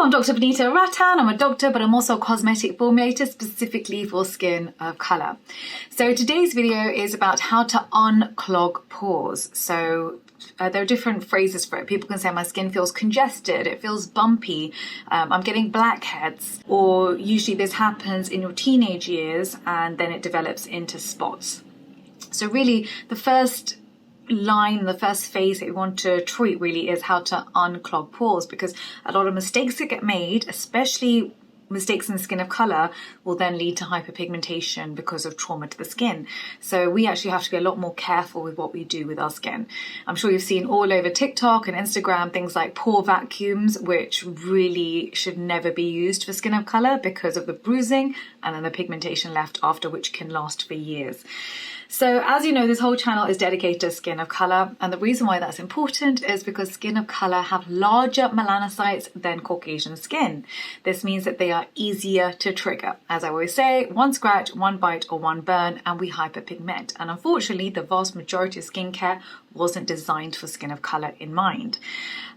I'm Dr. Vanita Rattan. I'm a doctor, but I'm also a cosmetic formulator specifically for skin of colour. So today's video is about how to unclog pores. So there are different phrases for it. People can say my skin feels congested, it feels bumpy, I'm getting blackheads, or usually this happens in your teenage years and then it develops into spots. So really the first phase that we want to treat really is how to unclog pores, because a lot of mistakes that get made, especially mistakes in the skin of colour, will then lead to hyperpigmentation because of trauma to the skin. So we actually have to be a lot more careful with what we do with our skin. I'm sure you've seen all over TikTok and Instagram things like pore vacuums, which really should never be used for skin of colour because of the bruising and then the pigmentation left after, which can last for years. So as you know, this whole channel is dedicated to skin of colour, and the reason why that's important is because skin of colour have larger melanocytes than Caucasian skin. This means that they are easier to trigger. As I always say, one scratch, one bite or one burn and we hyperpigment. And unfortunately, the vast majority of skincare wasn't designed for skin of colour in mind.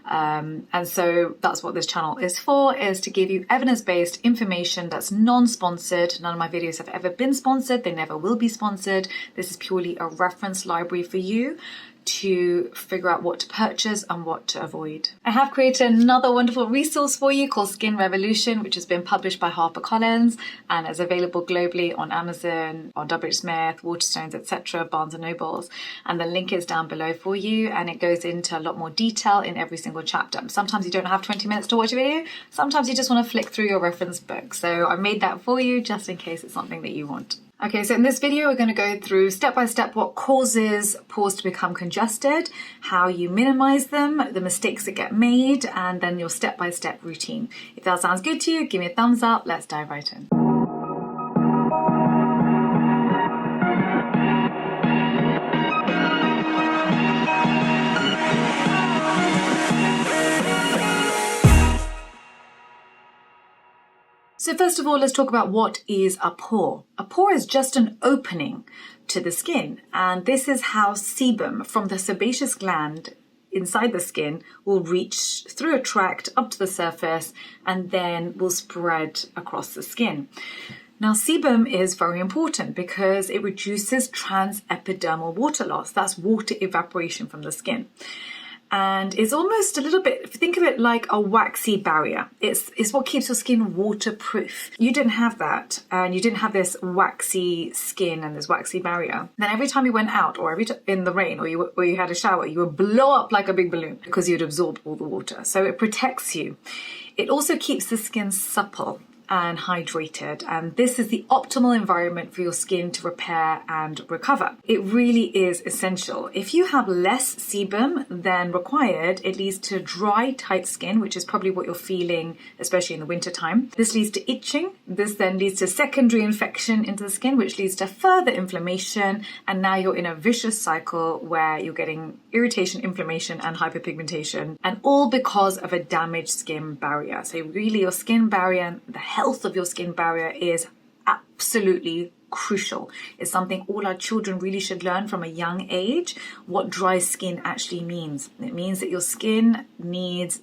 And so that's what this channel is for, is to give you evidence-based information that's non-sponsored. None of my videos have ever been sponsored. They never will be sponsored. This is purely a reference library for you to figure out what to purchase and what to avoid. I have created another wonderful resource for you called Skin Revolution, which has been published by HarperCollins and is available globally on Amazon, on WH Smith, Waterstones, etc., Barnes and Nobles. And the link is down below for you, and it goes into a lot more detail in every single chapter. Sometimes you don't have 20 minutes to watch a video, sometimes you just want to flick through your reference book. So I made that for you just in case it's something that you want. Okay, so in this video, we're going to go through step by step what causes pores to become congested, how you minimize them, the mistakes that get made, and then your step-by-step routine. If that sounds good to you, give me a thumbs up. Let's dive right in. So first of all, let's talk about what is a pore. A pore is just an opening to the skin, and this is how sebum from the sebaceous gland inside the skin will reach through a tract up to the surface and then will spread across the skin. Now, sebum is very important because it reduces transepidermal water loss. That's water evaporation from the skin. And it's almost a little bit, think of it like a waxy barrier. It's what keeps your skin waterproof. You didn't have that, and you didn't have this waxy skin and this waxy barrier. Then every time you went out, or in the rain, or you had a shower, you would blow up like a big balloon because you'd absorb all the water. So it protects you. It also keeps the skin supple and hydrated, and this is the optimal environment for your skin to repair and recover. It really is essential. If you have less sebum than required, it leads to dry, tight skin, which is probably what you're feeling, especially in the winter time. This leads to itching. This then leads to secondary infection into the skin, which leads to further inflammation, and now you're in a vicious cycle where you're getting irritation, inflammation, and hyperpigmentation, and all because of a damaged skin barrier. So really your skin barrier, the health of your skin barrier is absolutely crucial. It's something all our children really should learn from a young age, what dry skin actually means. It means that your skin needs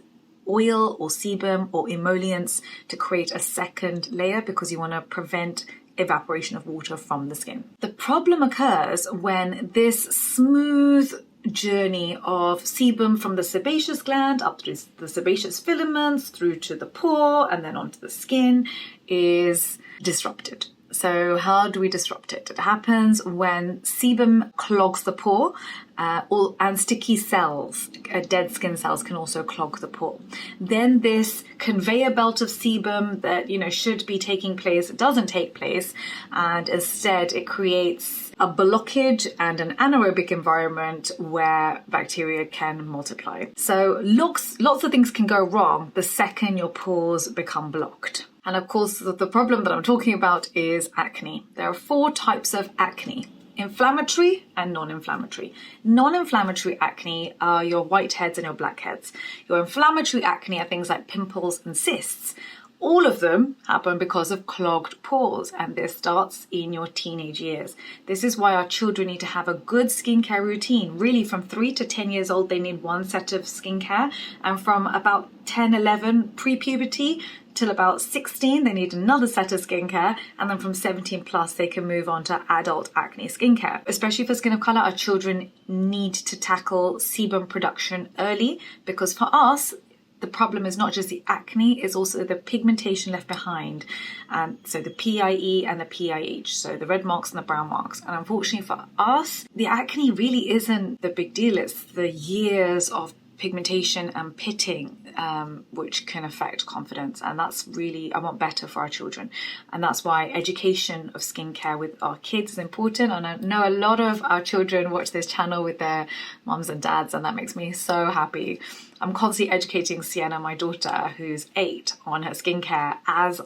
oil or sebum or emollients to create a second layer because you want to prevent evaporation of water from the skin. The problem occurs when this smooth journey of sebum from the sebaceous gland up through the sebaceous filaments through to the pore and then onto the skin is disrupted. So how do we disrupt it? It happens when sebum clogs the pore, and sticky cells, dead skin cells, can also clog the pore. Then this conveyor belt of sebum that should be taking place doesn't take place, and instead it creates a blockage and an anaerobic environment where bacteria can multiply. So lots of things can go wrong the second your pores become blocked. And of course, the problem that I'm talking about is acne. There are 4 types of acne: inflammatory and non-inflammatory. Non-inflammatory acne are your whiteheads and your blackheads. Your inflammatory acne are things like pimples and cysts. all of them happen because of clogged pores, and this starts in your teenage years. This is why our children need to have a good skincare routine. Really, from 3 to 10 years old, they need one set of skincare, and from about 10, 11, pre-puberty, till about 16, they need another set of skincare, and then from 17 plus, they can move on to adult acne skincare. Especially for skin of color, our children need to tackle sebum production early, because for us, the problem is not just the acne, it's also the pigmentation left behind. So the PIE and the PIH, so the red marks and the brown marks. And unfortunately for us, the acne really isn't the big deal. It's the years of pigmentation and pitting which can affect confidence, and that's really, I want better for our children, and that's why education of skincare with our kids is important. And I know a lot of our children watch this channel with their mums and dads, and that makes me so happy. I'm constantly educating Sienna, my daughter, who's 8, on her skincare as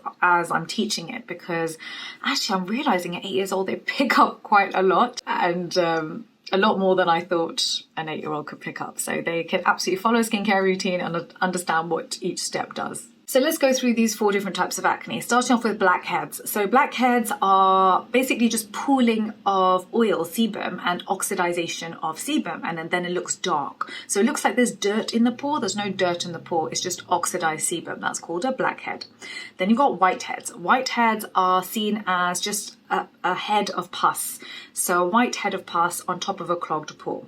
I'm teaching it, because actually I'm realizing at 8 years old they pick up quite a lot, and a lot more than I thought an 8-year-old could pick up. So they can absolutely follow a skincare routine and understand what each step does. So let's go through these 4 different types of acne, starting off with blackheads. So blackheads are basically just pooling of oil, sebum, and oxidization of sebum, and then it looks dark. So it looks like there's dirt in the pore. There's no dirt in the pore, it's just oxidized sebum. That's called a blackhead. Then you've got whiteheads. Whiteheads are seen as just a head of pus. So a white head of pus on top of a clogged pore.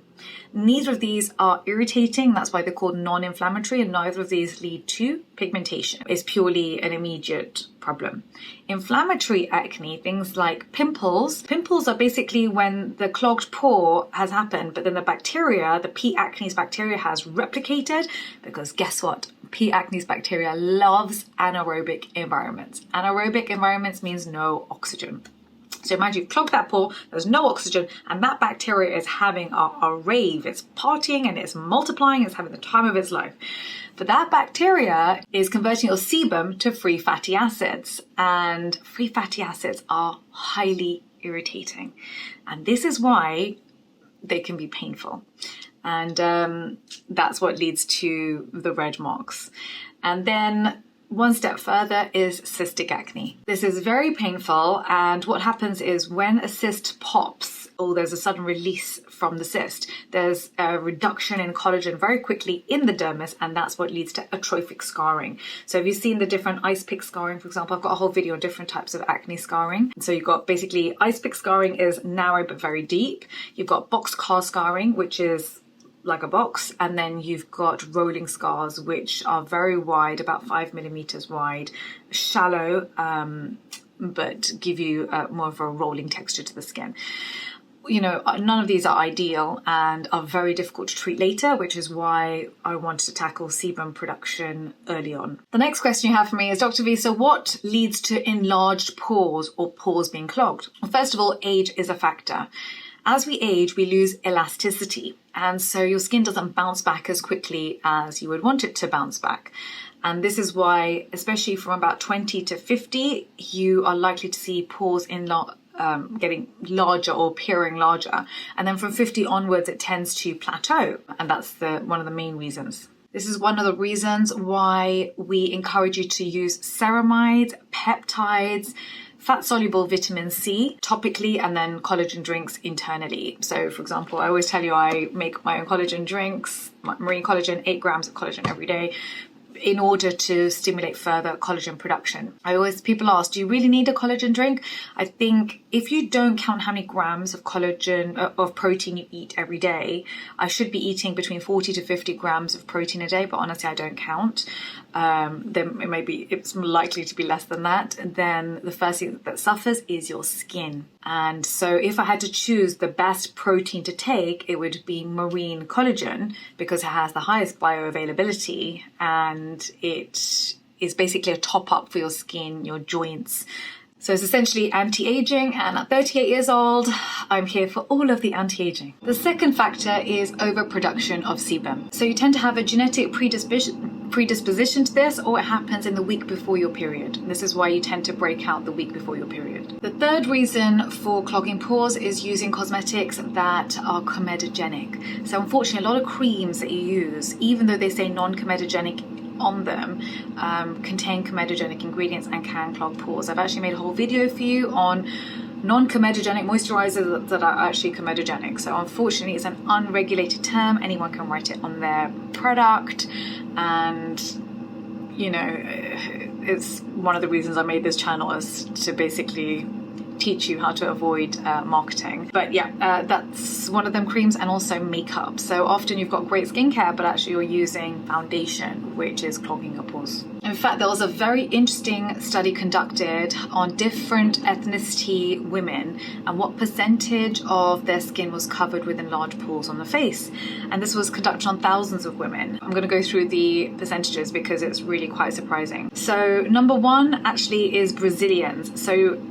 Neither of these are irritating, that's why they're called non-inflammatory, and neither of these lead to pigmentation. It's purely an immediate problem. Inflammatory acne, things like pimples. Pimples are basically when the clogged pore has happened, but then the bacteria, the P. acnes bacteria, has replicated, because guess what? P. acnes bacteria loves anaerobic environments. Anaerobic environments means no oxygen. So imagine you've clogged that pore, there's no oxygen, and that bacteria is having a rave. It's partying and it's multiplying, it's having the time of its life. But that bacteria is converting your sebum to free fatty acids, and free fatty acids are highly irritating. And this is why they can be painful. And that's what leads to the red marks. And then one step further is cystic acne. This is very painful, and what happens is when a cyst pops, or there's a sudden release from the cyst, there's a reduction in collagen very quickly in the dermis, and that's what leads to atrophic scarring. So have you seen the different ice pick scarring, for example? I've got a whole video on different types of acne scarring. So you've got basically ice pick scarring is narrow but very deep. You've got boxcar scarring, which is like a box, and then you've got rolling scars, which are very wide, about 5 millimeters wide, shallow, but give you more of a rolling texture to the skin. You know, none of these are ideal and are very difficult to treat later, which is why I wanted to tackle sebum production early on. The next question you have for me is, Dr. V, so what leads to enlarged pores or pores being clogged? Well, first of all, age is a factor. As we age, we lose elasticity, and so your skin doesn't bounce back as quickly as you would want it to bounce back. And this is why, especially from about 20 to 50, you are likely to see pores getting larger or appearing larger. And then from 50 onwards, it tends to plateau, and that's one of the main reasons. This is one of the reasons why we encourage you to use ceramides, peptides, fat-soluble vitamin C topically, and then collagen drinks internally. So, for example, I always tell you I make my own collagen drinks, marine collagen, 8 grams of collagen every day, in order to stimulate further collagen production. People ask, do you really need a collagen drink? I think if you don't count how many grams of collagen, of protein you eat every day, I should be eating between 40 to 50 grams of protein a day, but honestly, I don't count. Then it's likely to be less than that. And then the first thing that suffers is your skin. And so if I had to choose the best protein to take, it would be marine collagen, because it has the highest bioavailability, and it is basically a top up for your skin, your joints. So it's essentially anti-aging, and at 38 years old, I'm here for all of the anti-aging. The second factor is overproduction of sebum. So you tend to have a genetic predisposition to this, or it happens in the week before your period. This is why you tend to break out the week before your period. The third reason for clogging pores is using cosmetics that are comedogenic. So unfortunately, a lot of creams that you use, even though they say non-comedogenic on them contain comedogenic ingredients and can clog pores. I've actually made a whole video for you on non-comedogenic moisturisers that are actually comedogenic. So unfortunately it's an unregulated term. Anyone can write it on their product, and you know, it's one of the reasons I made this channel, is to basically teach you how to avoid marketing. But yeah, that's one of them, creams and also makeup. So often you've got great skincare, but actually you're using foundation, which is clogging your pores. In fact, there was a very interesting study conducted on different ethnicity women and what percentage of their skin was covered with enlarged pores on the face. And this was conducted on thousands of women. I'm going to go through the percentages because it's really quite surprising. So number one actually is Brazilians. So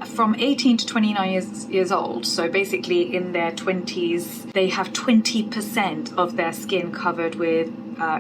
from 18 to 29 years old, so basically in their 20s, they have 20% of their skin covered with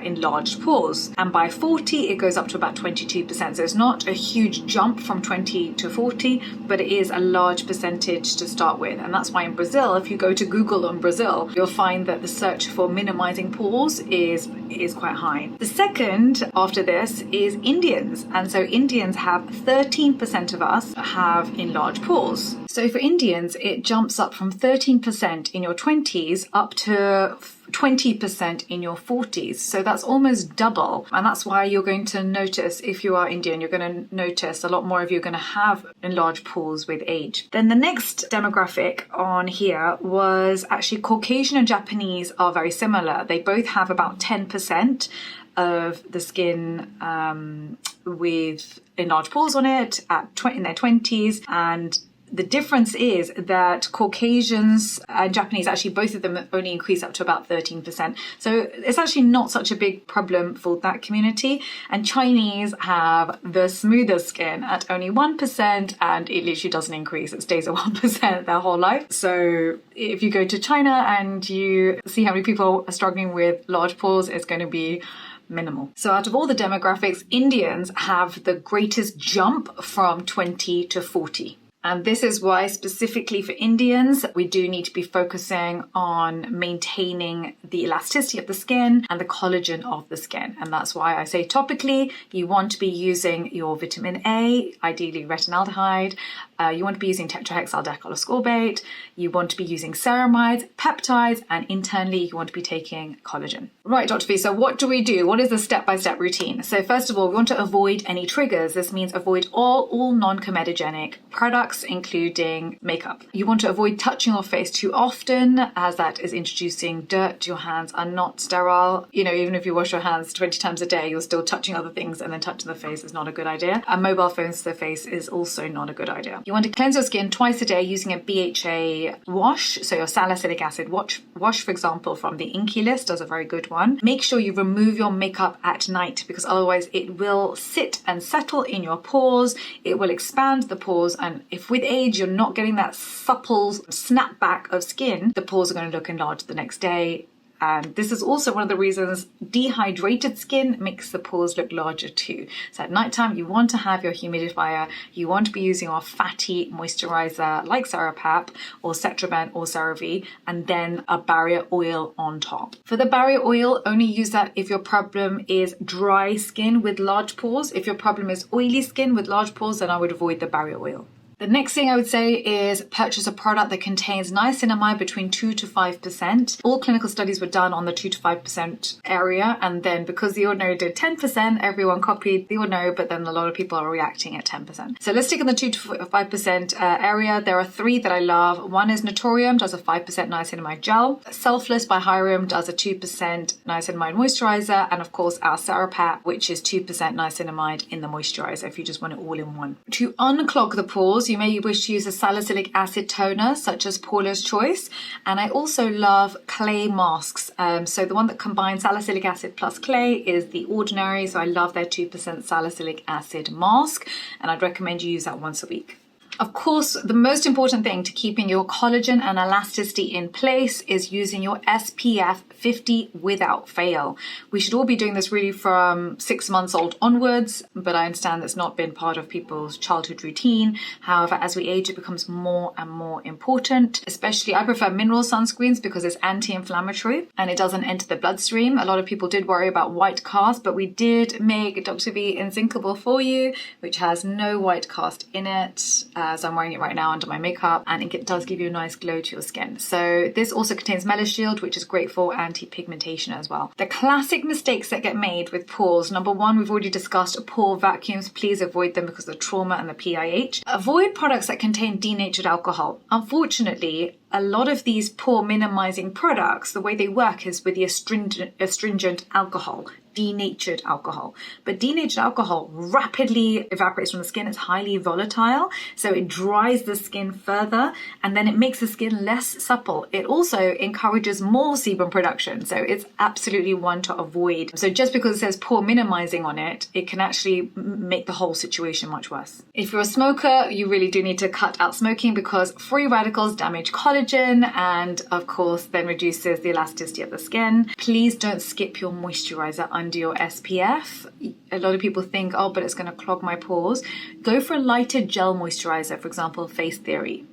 enlarged pores, and by 40 it goes up to about 22%. So it's not a huge jump from 20 to 40, but it is a large percentage to start with. And that's why in Brazil, if you go to Google on Brazil, you'll find that the search for minimizing pores is quite high. The second after this is Indians, and so Indians have 13% of us have enlarged pores. So for Indians, it jumps up from 13% in your 20s up to 20% in your 40s. So that's almost double. And that's why you're going to notice, if you are Indian, you're going to notice a lot more of you are going to have enlarged pores with age. Then the next demographic on here was actually Caucasian and Japanese are very similar. They both have about 10% of the skin with enlarged pores on it in their 20s, and the difference is that Caucasians and Japanese, actually both of them only increase up to about 13%. So it's actually not such a big problem for that community. And Chinese have the smoothest skin at only 1%, and it literally doesn't increase. It stays at 1% their whole life. So if you go to China and you see how many people are struggling with large pores, it's going to be minimal. So out of all the demographics, Indians have the greatest jump from 20 to 40. And this is why specifically for Indians, we do need to be focusing on maintaining the elasticity of the skin and the collagen of the skin. And that's why I say topically, you want to be using your vitamin A, ideally retinaldehyde. You want to be using tetrahexyldecyl-ascorbate. You want to be using ceramides, peptides, and internally you want to be taking collagen. Right, Dr. V, so what do we do? What is the step-by-step routine? So first of all, we want to avoid any triggers. This means avoid all non-comedogenic products, including makeup. You want to avoid touching your face too often, as that is introducing dirt. Your hands are not sterile. You know, even if you wash your hands 20 times a day, you're still touching other things, and then touching the face is not a good idea. And mobile phones to the face is also not a good idea. You want to cleanse your skin twice a day using a BHA wash. So your salicylic acid wash, for example, from the Inky list does a very good one. Make sure you remove your makeup at night, because otherwise it will sit and settle in your pores. It will expand the pores, and if with age you're not getting that supple snapback of skin, the pores are going to look enlarged the next day. And this is also one of the reasons dehydrated skin makes the pores look larger too. So at nighttime, you want to have your humidifier. You want to be using our fatty moisturiser like Cera-Pep or Cetravent or CeraVe, and then a barrier oil on top. For the barrier oil, only use that if your problem is dry skin with large pores. If your problem is oily skin with large pores, then I would avoid the barrier oil. The next thing I would say is purchase a product that contains niacinamide between 2 to 5%. All clinical studies were done on the 2 to 5% area, and then because The Ordinary did 10%, everyone copied The Ordinary, but then a lot of people are reacting at 10%. So let's stick in the 2 to 5% area. There are three that I love. One is Naturium, does a 5% niacinamide gel. Selfless by Hyrum does a 2% niacinamide moisturizer, and of course our Cera-Pep, which is 2% niacinamide in the moisturizer if you just want it all in one. To unclog the pores, you may wish to use a salicylic acid toner such as Paula's Choice, and I also love clay masks. So the one that combines salicylic acid plus clay is The Ordinary, so I love their 2% salicylic acid mask, and I'd recommend you use that once a week. Of course, the most important thing to keeping your collagen and elasticity in place is using your SPF 50 without fail. We should all be doing this really from 6 months old onwards, but I understand that's not been part of people's childhood routine. However, as we age, it becomes more and more important. Especially, I prefer mineral sunscreens because it's anti-inflammatory and it doesn't enter the bloodstream. A lot of people did worry about white cast, but we did make Dr. V Inzincable for you, which has no white cast in it. So I'm wearing it right now under my makeup, and it does give you a nice glow to your skin. So this also contains Shield, which is great for anti-pigmentation as well. The classic mistakes that get made with pores. Number one, we've already discussed pore vacuums. Please avoid them because of the trauma and the PIH. Avoid products that contain denatured alcohol. Unfortunately, a lot of these pore minimizing products, the way they work is with the astringent alcohol, denatured alcohol. But denatured alcohol rapidly evaporates from the skin. It's highly volatile, so it dries the skin further, and then it makes the skin less supple. It also encourages more sebum production, so it's absolutely one to avoid. So just because it says pore minimizing on it, it can actually make the whole situation much worse. If you're a smoker, you really do need to cut out smoking because free radicals damage collagen and of course then reduces the elasticity of the skin. Please don't skip your moisturizer under your SPF. A lot of people think, oh, but it's going to clog my pores. Go for a lighter gel moisturizer, for example, Face Theory.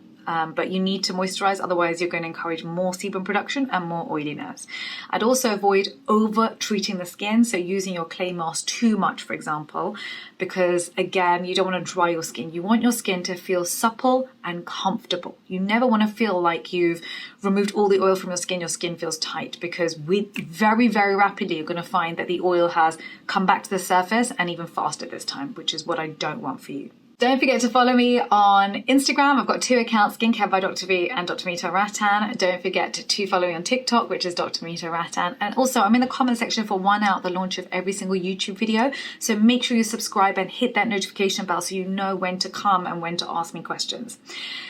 But you need to moisturize, otherwise you're going to encourage more sebum production and more oiliness. I'd also avoid over treating the skin, so using your clay mask too much, for example, because again, you don't want to dry your skin. You want your skin to feel supple and comfortable. You never want to feel like you've removed all the oil from your skin feels tight, because very, very rapidly you're going to find that the oil has come back to the surface, and even faster this time, which is what I don't want for you. Don't forget to follow me on Instagram. I've got 2 accounts, Skincare by Dr. V and Dr. Vanita Rattan. Don't forget to follow me on TikTok, which is Dr. Vanita Rattan. And also, I'm in the comment section for 1 hour at the launch of every single YouTube video. So make sure you subscribe and hit that notification bell so you know when to come and when to ask me questions.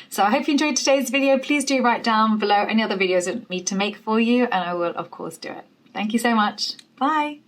So I hope you enjoyed today's video. Please do write down below any other videos you want me to make for you, and I will, of course, do it. Thank you so much. Bye.